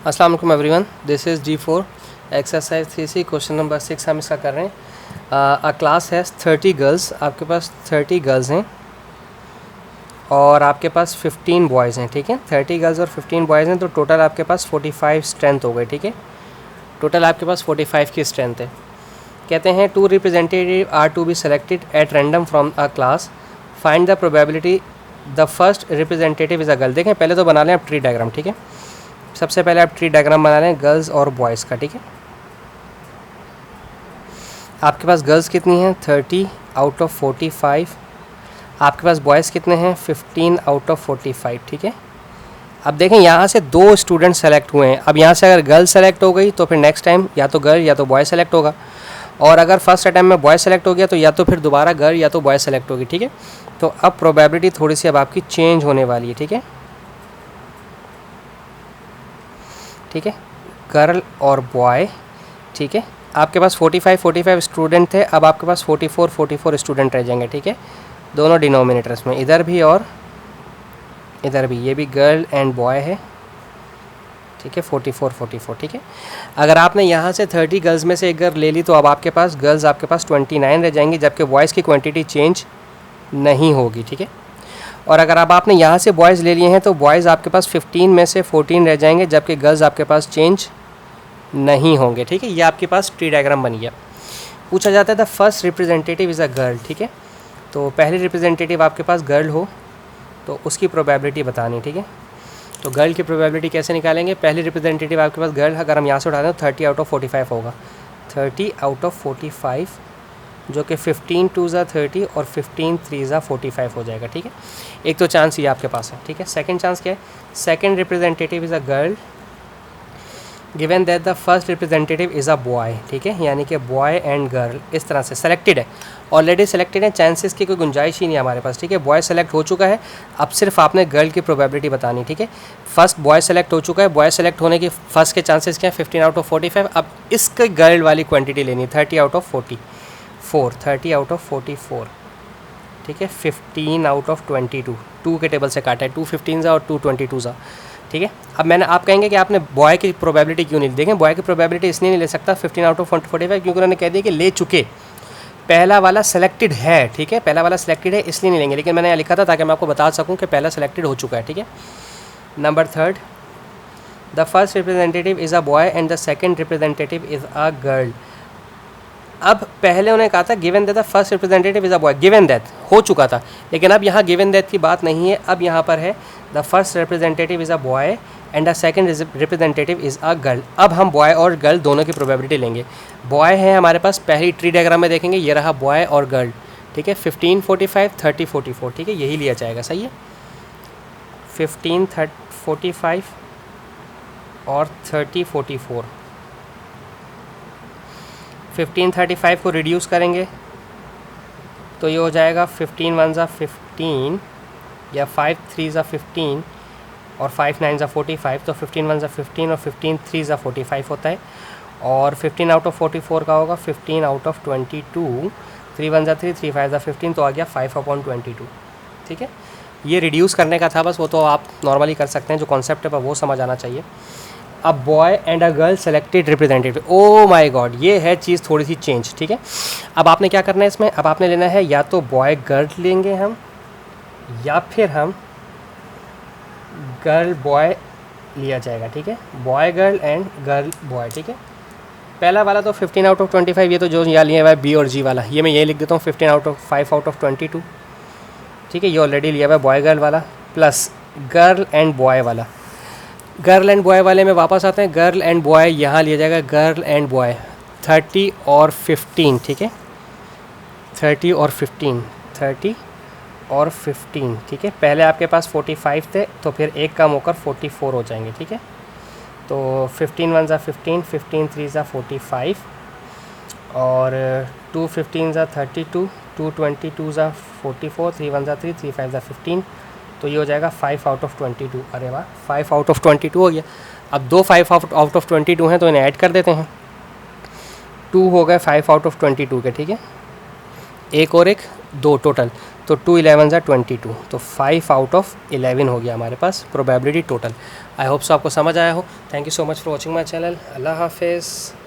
अस्सलाम वालेकुम everyone, this is G4 exercise 3C question number 6 हम इसका कर रहे हैं। अ क्लास है 30 गर्ल्स, आपके पास 30 गर्ल्स हैं और आपके पास 15 बॉयज़ हैं। ठीक है, 30 गर्ल्स और 15 बॉयज़ हैं तो टोटल आपके पास 45 स्ट्रेंथ हो गई। ठीक है, टोटल आपके पास 45 की स्ट्रेंथ है। कहते हैं 2 representative are to be selected at random from a class, find the probability the first representative is a girl. देखें पहले तो बना लें आप ट्री डायग्राम। ठीक है, सबसे पहले आप ट्री डायग्राम बना लें गर्ल्स और बॉयज़ का। ठीक है, आपके पास गर्ल्स कितनी हैं 30 आउट ऑफ 45, आपके पास बॉयज़ कितने हैं 15 आउट ऑफ 45। ठीक है, अब देखें यहाँ से 2 स्टूडेंट सेलेक्ट हुए हैं। अब यहाँ से अगर गर्ल सेलेक्ट हो गई तो फिर नेक्स्ट टाइम या तो गर्ल या तो बॉय सेलेक्ट होगा, और अगर फर्स्ट अटैम्प्ट में बॉय सेलेक्ट हो गया तो या तो फिर दोबारा गर्ल या तो बॉय सेलेक्ट होगी। ठीक है, तो अब प्रोबेबिलिटी थोड़ी सी अब आपकी चेंज होने वाली है। ठीक है, ठीक है, गर्ल और बॉय। ठीक है, आपके पास 45 स्टूडेंट थे, अब आपके पास 44 स्टूडेंट रह जाएंगे। ठीक है, दोनों डिनोमिनेटर्स में, इधर भी और इधर भी, ये भी गर्ल एंड बॉय है। ठीक है, 44। ठीक है, अगर आपने यहाँ से 30 गर्ल्स में से एक गर्ल ले ली तो अब आपके पास गर्ल्स आपके पास 29 रह जाएंगी, जबकि बॉयज़ की क्वांटिटी चेंज नहीं होगी। ठीक है, और अगर अब आपने यहाँ से बॉयज़ ले लिए हैं तो बॉयज़ आपके पास 15 में से 14 रह जाएंगे, जबकि गर्ल्स आपके पास चेंज नहीं होंगे। ठीक है, ये आपके पास ट्री डायग्राम बन गया। पूछा जाता है the first representative is a girl. ठीक है, तो पहली रिप्रेजेंटेटिव आपके पास गर्ल हो तो उसकी प्रोबेबिलिटी बतानी। ठीक है, तो गर्ल की प्रोबेबिलिटी कैसे निकालेंगे, पहली रिप्रेजेंटेटिव आपके पास गर्ल, अगर हम यहाँ से उठाते हैं तो 30 आउट ऑफ 45 होगा। 30 आउट ऑफ 45 जो कि 15 2 ज़ा 30 और 15 3 ज़ा 45 हो जाएगा। ठीक है, एक तो चांस ये आपके पास है। ठीक है, सेकंड चांस क्या है, second representative is a girl given that the first representative is a boy. ठीक है, यानी कि बॉय एंड गर्ल इस तरह से सेलेक्टेड है, ऑलरेडी सेलेक्टेड है, चांसेस की कोई गुंजाइश ही नहीं है हमारे पास। ठीक है, बॉय सेलेक्ट हो चुका है, अब सिर्फ आपने गर्ल की प्रोबेबिलिटी बतानी। ठीक है, फर्स्ट बॉय सेलेक्ट हो चुका है, बॉय सेलेक्ट होने की फर्स्ट के चांसेस क्या है 15 आउट ऑफ 45, अब इसके गर्ल वाली क्वांटिटी लेनी 30 आउट ऑफ 44, 30 आउट ऑफ 44। ठीक है, 15 आउट ऑफ 22, 2 के टेबल से काटा है, 2 15 ज़ा और 2 22 ज़ा। ठीक है, अब मैंने आप कहेंगे कि आपने बॉय की प्रोबेबिलिटी क्यों नहीं, देखें बॉय की प्रोबेबिलिटी इसलिए नहीं ले सकता 15 आउट ऑफ 45 क्योंकि उन्होंने कह दिया कि ले चुके, पहला वाला सेलेक्टेड है। ठीक है, पहला वाला सेलेक्टेड है इसलिए नहीं लेंगे, लेकिन मैंने यहाँ लिखा था ताकि मैं आपको बता सकूँ कि पहला सेलेक्टेड हो चुका है। ठीक है, number third, the first representative is a boy and the second representative is a girl. अब पहले उन्होंने कहा था given that the first representative is a boy, given that हो चुका था, लेकिन अब यहाँ गिवन दैट की बात नहीं है, अब यहाँ पर है the first representative is a boy and the second representative is a girl. अब हम बॉय और गर्ल दोनों की प्रोबेबिलिटी लेंगे। बॉय है हमारे पास, पहली ट्री डायग्राम में देखेंगे ये रहा बॉय और गर्ल। ठीक है, 15 45 30 44। ठीक है, यही लिया जाएगा, सही है, 15 45 और 30 44। 15 35 को रिड्यूस करेंगे तो ये हो जाएगा 15 1 ज़ा 15 या 5 3 ज़ा 15 और 5 9 ज़ा 45, तो 15 1 ज़ा 15 और 15 3 ज़ा 45 होता है, और 15 आउट ऑफ 44 का होगा 15 आउट ऑफ 22, 3 1 ज़ा 3 3 5 ज़ा 15, तो आ गया 5/22। ठीक है, ये रिड्यूस करने का था बस, वो तो आप नॉर्मली कर सकते हैं, जो कॉन्सेप्ट है पर वो समझ आना चाहिए। अब boy and a girl selected representative, oh my God, ये है चीज़ थोड़ी सी चेंज। ठीक है, अब आपने क्या करना है इसमें, अब आपने लेना है या तो बॉय गर्ल लेंगे हम, या फिर हम गर्ल बॉय लिया जाएगा। ठीक है, boy girl and girl boy. ठीक है, पहला वाला तो 15 आउट ऑफ 25, ये तो जो यहाँ लिया हुआ है बी और जी वाला, ये मैं ये लिख देता हूँ 15 आउट ऑफ 5 आउट ऑफ 22। ठीक है, ये ऑलरेडी लिया हुआ है बॉय गर्ल वाला, प्लस गर्ल एंड बॉय वाला। गर्ल एंड बॉय वाले में वापस आते हैं, गर्ल एंड बॉय यहाँ लिया जाएगा गर्ल एंड बॉय 30 और 15। ठीक है, 30 और 15, 30 और 15। ठीक है, पहले आपके पास 45 थे तो फिर एक कम होकर 44 हो जाएंगे। ठीक है, तो 15 1 ज़ा 15, 15 3 ज़ा 45 और 2 15 ज़ा 32, 2 22 ज़ा 44, 3 1 ज़ा 3 3 5 ज़ा 15, तो ये हो जाएगा 5 आउट ऑफ 22। अरे वाह, 5 आउट ऑफ 22 हो गया। अब दो 5 आउट ऑफ 22 हैं तो इन्हें ऐड कर देते हैं, 2 हो गए 5 आउट ऑफ 22 के। ठीक है, एक और एक 2 टोटल, तो 2 11 ज़ा 22, तो 5 आउट ऑफ 11 हो गया हमारे पास probability total. I hope so आपको समझ आया हो। Thank you so much for watching my channel. अल्लाह हाफिज़।